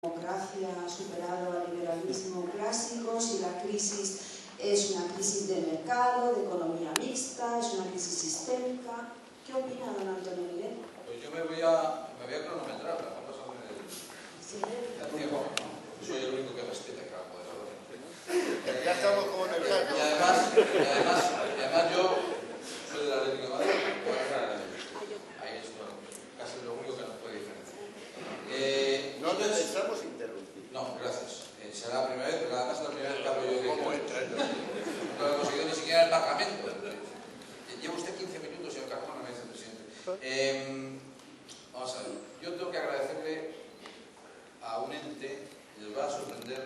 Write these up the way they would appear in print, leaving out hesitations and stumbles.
democracia ha superado al liberalismo clásico, si la crisis es una crisis de mercado, de economía mixta, es una crisis sistémica. ¿Qué opina don Antonio Miguel? Pues yo me voy a cronometrar, para no pasarme el tiempo, ¿no? Soy el único que respeta que va a poder hablar. Ya estamos como en el canto. Y además yo soy del Atlético de Madrid. Ahí es casi lo único que nos puede diferenciar. No necesitamos interrumpir. No, gracias. Será la primera vez, pero además es la primera vez que hablo yo. ¿Cómo entra? No he conseguido ni siquiera el parlamento. Lleva usted 15 minutos, señor Carmona, me dice el presidente. Vamos a ver. Yo tengo que agradecerle a un ente, les va a sorprender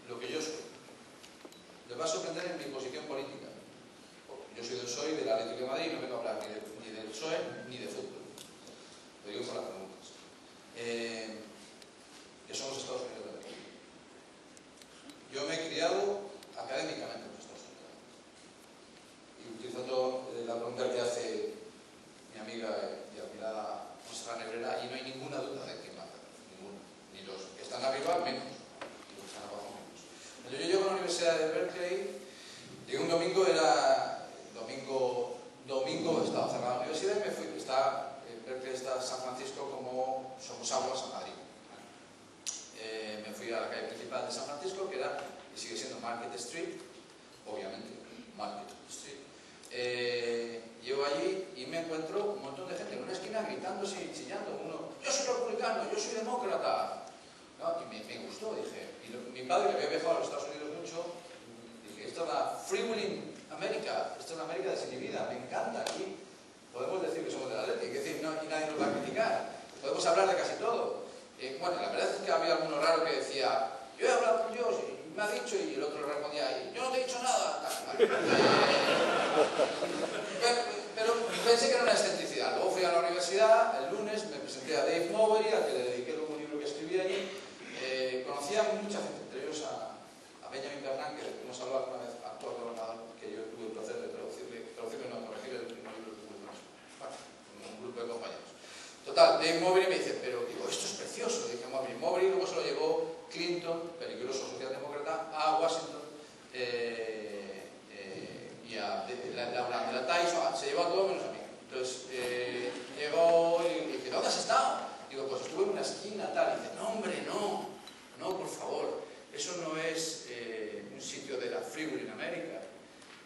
lo que yo soy. Les va a sorprender en mi posición política. Yo soy del PSOE y del Atlético de Madrid y no vengo a hablar ni del PSOE ni de fútbol. Lo digo por las preguntas. Que son los Estados Unidos de América. Yo me he criado académicamente en los Estados Unidos. Y utilizo la pregunta que hace mi amiga y admirada Monserrat Nebrera, y no hay ninguna duda de quién manda. Ninguna. Ni los que están arriba, menos. Ni los que están abajo, menos. Cuando yo llego a la Universidad de Berkeley, llegué un domingo, domingo estaba cerrada la universidad y me fui. Berkeley está San Francisco como somos aguas a Madrid. Me fui a la calle principal de San Francisco, que era, y sigue siendo Market Street, obviamente, Market Street. Llego allí y me encuentro un montón de gente en una esquina gritándose y chillando. Uno, yo soy republicano, yo soy demócrata. ¿No? Y me gustó, dije. Y mi padre, que había viajado a los Estados Unidos mucho, dije, esto es la freewheeling América, esto es la América desinhibida, me encanta aquí. Podemos decir que somos del Atlético, es decir, no, y nadie nos va a criticar. Podemos hablar de casi todo. Bueno, la verdad es que había alguno raro que decía, yo he hablado con Dios y me ha dicho, y el otro le respondía, yo no te he dicho nada. Pero pensé que era una excentricidad. Luego fui a la universidad, el lunes, me presenté a Dave Mowbray, al que le dediqué un libro que escribí allí. Conocí a mucha gente, entre ellos a Benjamin Bernanke, que hemos hablado alguna vez, actual gobernador, que yo tuve el placer de corregirle el primer libro que publicó. Bueno, con un grupo de compañeros. Total, Dave Mowbray me dice, pero digo, esto es precioso. Dije, Mowbray luego se lo llevó Clinton, peligroso socialdemócrata, a Washington, y a Laura de la Tyson, se llevó a todo menos a mí. Entonces, llegó y dije, ¿dónde has estado? Digo, pues estuve en una esquina, tal. Y dice, no, hombre, no, por favor, eso no es un sitio de la freewheeling América.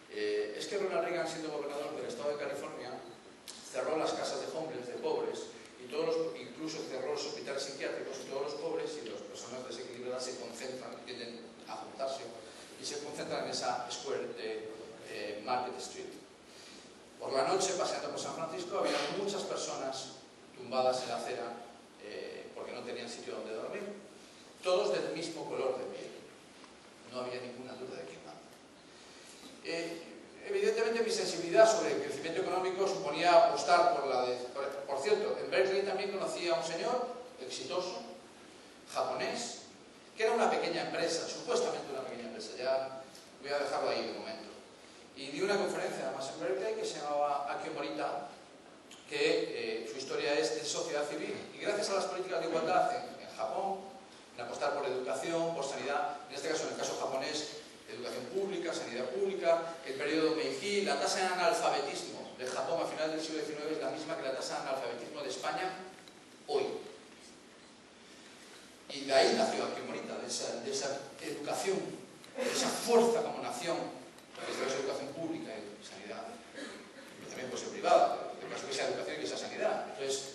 Es que Ronald Reagan, siendo gobernador del estado de California, cerró las casas de homeless, de pobres, y incluso cerró los hospitales psiquiátricos, y todos los pobres y las personas desequilibradas se concentran, tienden a juntarse, y se concentran en esa square de Market Street. Por la noche, paseando por San Francisco, había muchas personas tumbadas en la acera porque no tenían sitio donde dormir, todos del mismo color de piel. No había ninguna duda de quién manda. Evidentemente mi sensibilidad sobre el crecimiento económico suponía apostar por la de... Por cierto, en Berkeley también conocí a un señor exitoso, japonés, que era una pequeña empresa, supuestamente una pequeña empresa, ya voy a dejarlo ahí de momento. Y di una conferencia además en Berkeley que se llamaba Akio Morita, que su historia es de sociedad civil. Y gracias a las políticas de igualdad en Japón, en apostar por educación, por sanidad, en este caso, en el caso japonés, educación pública, sanidad pública, el periodo Meiji, la tasa de analfabetismo de Japón a final del siglo XIX es la misma que la tasa de analfabetismo de España hoy. Y de ahí nació Akio Morita, de esa educación, de esa fuerza como nación, desde la educación pública y sanidad, pero también puede ser privada, pero en el caso que sea educación y que sea sanidad. Entonces,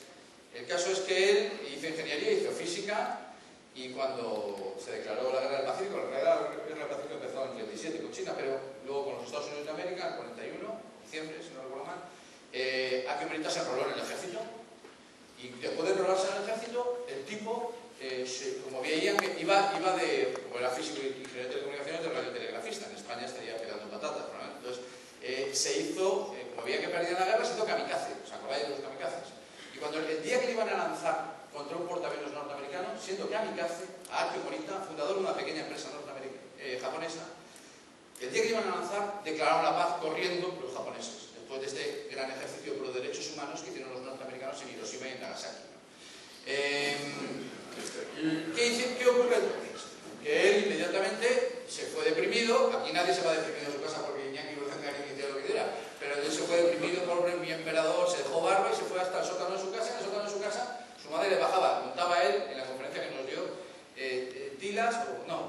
el caso es que él hizo ingeniería, hizo física, y cuando se declaró la guerra del Pacífico, la guerra del Pacífico empezó en el 37 con China, pero luego con los Estados Unidos de América, en el 41, diciembre, si no recuerdo mal, Akio Morita se enroló en el ejército, y después de enrolarse en el ejército, el tipo, como veían que iba como era físico y ingeniero de telecomunicaciones, de radiotelegrafista, en España estaría pegando patatas, ¿no? Entonces, se hizo, como veía que perdían la guerra, se hizo kamikaze. ¿Os acordáis de los kamikazes? Y cuando el día que le iban a lanzar contra un portaaviones norteamericano, siendo kamikaze, a Akio Morita, fundador de una pequeña empresa japonesa, el día que iban a lanzar, declararon la paz corriendo los japoneses, después de este gran ejercicio por los derechos humanos que hicieron los norteamericanos en Hiroshima y en Nagasaki, ¿no? ¿Qué ocurre entonces? Que él inmediatamente se fue deprimido. Aquí nadie se va deprimido a su casa porque Iñaki Urdangarín inició lo que quiera, pero él se fue deprimido, pobre mi emperador, se dejó barba y se fue hasta el sótano de su casa. En el sótano de su casa su madre le bajaba, montaba él en la conferencia que nos dio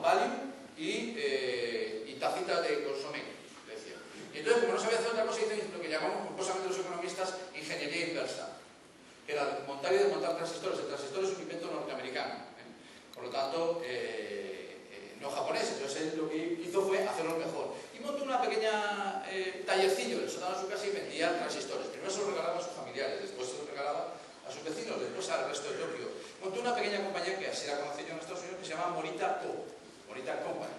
Valium y tacitas de consomé, decía. Y entonces, como no sabía hacer otra cosa, hizo lo que llamamos pomposamente los economistas ingeniería inversa, que era montar y desmontar transistores. El transistor es un invento norteamericano, por lo tanto no japonés. Entonces él lo que hizo fue hacerlo mejor y montó una pequeña tallercillo en el sótano de su casa y vendía transistores. Primero se los regalaba a sus familiares, después se los regalaba a sus vecinos, después al resto de Tokio. Montó una pequeña compañía que así la conocí yo en Estados Unidos, que se llama Morita Company.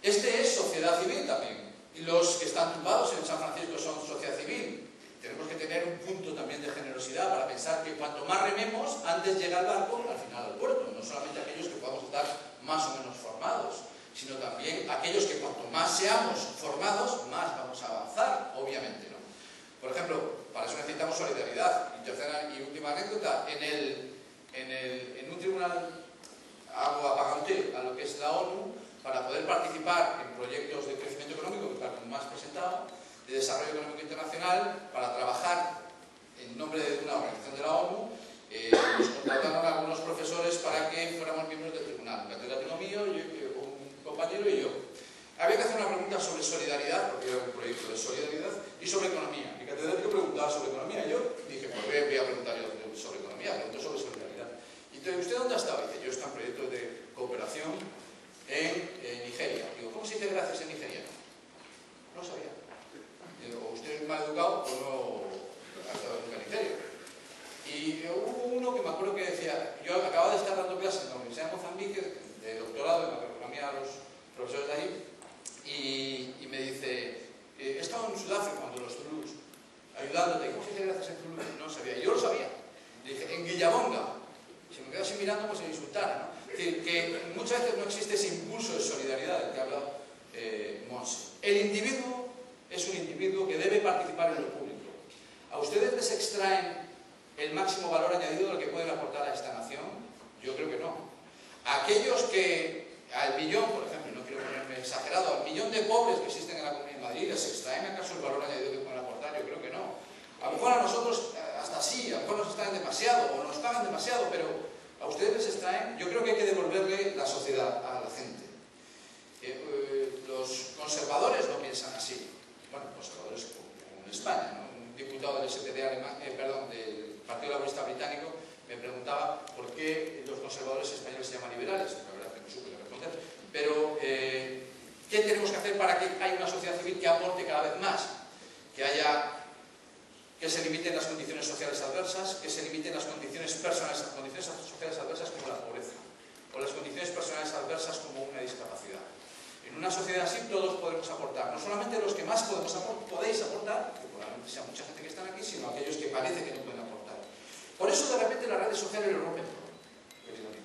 Este es sociedad civil también, y los que están tumbados en San Francisco son sociedad civil. Tenemos que tener un punto también de generosidad para pensar que cuanto más rememos, antes llega el barco al final al puerto. No solamente aquellos que podamos estar más o menos formados, sino también aquellos que cuanto más seamos formados, más vamos a avanzar, obviamente, ¿no? Por ejemplo, para eso necesitamos solidaridad. Y tercera y última anécdota, en un tribunal hago apagante a lo que es la ONU para poder participar en proyectos de crecimiento económico, que es más presentado, de desarrollo económico internacional, para trabajar en nombre de una organización de la ONU. Nos contrataron algunos profesores para que fuéramos miembros del tribunal, un catedrático mío, un compañero y yo. Había que hacer una pregunta sobre solidaridad, porque era un proyecto de solidaridad, y sobre economía. Mi catedrático preguntaba sobre economía, y yo dije, pues voy a preguntar yo sobre economía, pregunto sobre solidaridad. Y entonces, ¿usted dónde ha estado? Dice, yo estoy en proyectos de cooperación en Nigeria. Digo, ¿cómo se dice gracias en Nigeria? No sabía. Digo, usted es mal educado o no ha estado nunca en Nigeria. Y hubo uno que me acuerdo que decía, yo acababa de estar dando clases en la Universidad de Mozambique, de doctorado en macroeconomía a los profesores de ahí, y me dice, he estado en Sudáfrica cuando los Zulus, ayudándote. ¿Cómo se dice gracias en Zulu? No sabía. Y yo lo sabía. Le dije, en Guillabonga. Se me quedó así mirando como si me insultara, ¿no? Es decir, que muchas veces no existe ese impulso de solidaridad del que habla Monse. El individuo es un individuo que debe participar en lo público. ¿A ustedes les extraen el máximo valor añadido del que pueden aportar a esta nación? Yo creo que no. Aquellos que, al millón, por ejemplo, no quiero ponerme exagerado, al millón de pobres que existen en la Comunidad de Madrid, ¿les extraen acaso el valor añadido que pueden aportar? Yo creo que no. A lo mejor a nosotros, hasta sí, a lo mejor nos extraen demasiado o nos pagan demasiado, pero a ustedes les extraen. Yo creo que hay que devolverle la sociedad a la gente. Los conservadores no piensan así. Bueno, conservadores como en España, ¿no? Un diputado del SPD del Partido Laborista Británico me preguntaba por qué los conservadores españoles se llaman liberales. La verdad es que no supe responder. Pero, ¿qué tenemos que hacer para que haya una sociedad civil que aporte cada vez más? Que se limiten las condiciones sociales adversas, que se limiten las condiciones personales, las condiciones sociales adversas como la pobreza, o las condiciones personales adversas como una discapacidad. En una sociedad así todos podemos aportar, no solamente los que más podéis aportar, que probablemente sea mucha gente que están aquí, sino aquellos que parece que no pueden aportar. Por eso de repente las redes sociales lo rompen todo, querido amigo.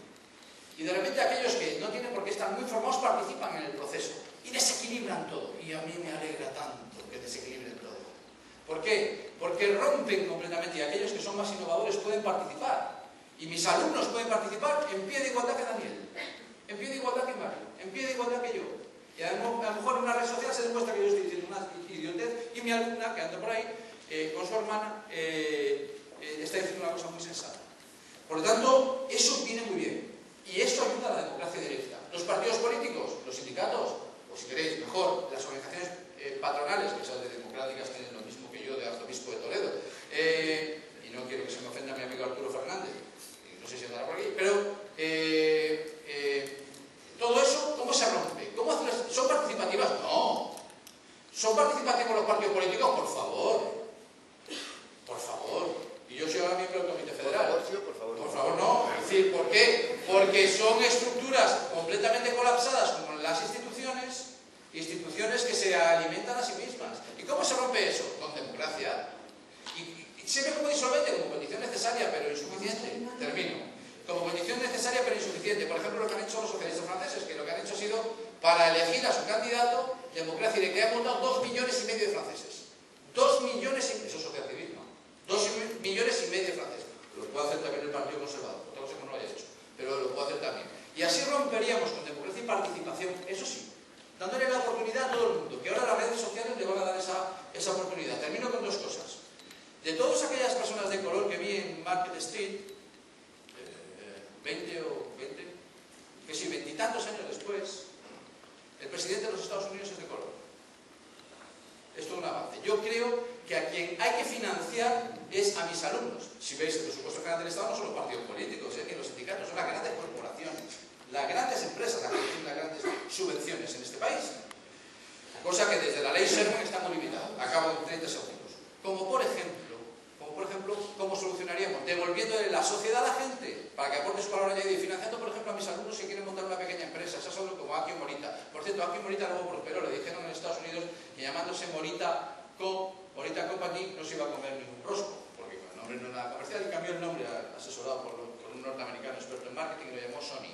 Y de repente aquellos que no tienen por qué estar muy formados participan en el proceso y desequilibran todo. Y a mí me alegra tanto que desequilibren todo. ¿Por qué? Porque rompen completamente y aquellos que son más innovadores pueden participar. Y mis alumnos pueden participar en pie de igualdad que Daniel, en pie de igualdad que Mario, en pie de igualdad que yo. Y además, a lo mejor en una red social se demuestra que yo estoy diciendo una idiotez y mi alumna, que anda por ahí, con su hermana, está diciendo una cosa muy sensata. Por lo tanto, eso viene muy bien. Y eso ayuda a la democracia directa. Los partidos políticos, los sindicatos, o si queréis, mejor, las organizaciones patronales, que son de democráticas, tienen lo mismo que yo de arzobispo de Toledo. Y no quiero que se me ofenda mi amigo Arturo Fernández, no sé si andará por aquí, pero todo eso, ¿cómo se rompe? ¿Son participativas? No. ¿Son participativos los partidos políticos? Por favor. Por favor. Y yo soy ahora miembro del Comité Federal. Por favor, no. Es decir, ¿por qué? Porque son estructuras completamente colapsadas como las instituciones que se alimentan a sí mismas. ¿Y cómo se rompe eso? Con democracia. Y se ve como disolvente, como condición necesaria, pero insuficiente. Termino. Como condición necesaria, pero insuficiente. Por ejemplo, lo que han hecho los socialistas franceses, que lo que han hecho ha sido, para elegir a su candidato, democracia, y de que han votado 2,5 millones de franceses. 2 millones y... Eso es socialismo. 2,5 millones de franceses. Lo puede hacer también el Partido Conservador. Otra cosa que no lo haya hecho. pero lo puedo hacer también. Y así romperíamos con democracia y participación, eso sí, dándole la oportunidad a todo el mundo, que ahora las redes sociales le van a dar esa oportunidad. Termino con dos cosas. De todas aquellas personas de color que vi en Market Street, 20 y tantos años después, el presidente de los Estados Unidos es de color. Esto es un avance. Yo creo que a quien hay que financiar es a mis alumnos. Si veis el presupuesto general del Estado, no son los partidos políticos, ni los sindicatos, son las grandes corporaciones, las grandes empresas las que reciben las grandes subvenciones en este país. Cosa que desde la ley Sherman está muy limitada. Acabo en 30 segundos. Como por ejemplo, ¿cómo solucionaríamos? Devolviéndole la sociedad a la gente para que aporte su valor añadido y financiando, por ejemplo, a mis alumnos que quieren montar una pequeña empresa. Eso es algo como Akio Morita. Por cierto, Akio Morita luego prosperó. Le dijeron en Estados Unidos que llamándose Morita Company no se iba a comer ningún rosco, porque con el nombre no era nada comercial, y cambió el nombre asesorado por un norteamericano experto en marketing y lo llamó Sony.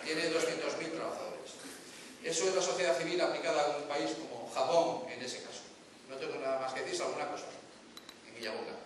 Tiene 200.000 trabajadores. Eso es la sociedad civil aplicada a un país como Japón en ese caso. No tengo nada más que decir, alguna cosa. En Villabuena.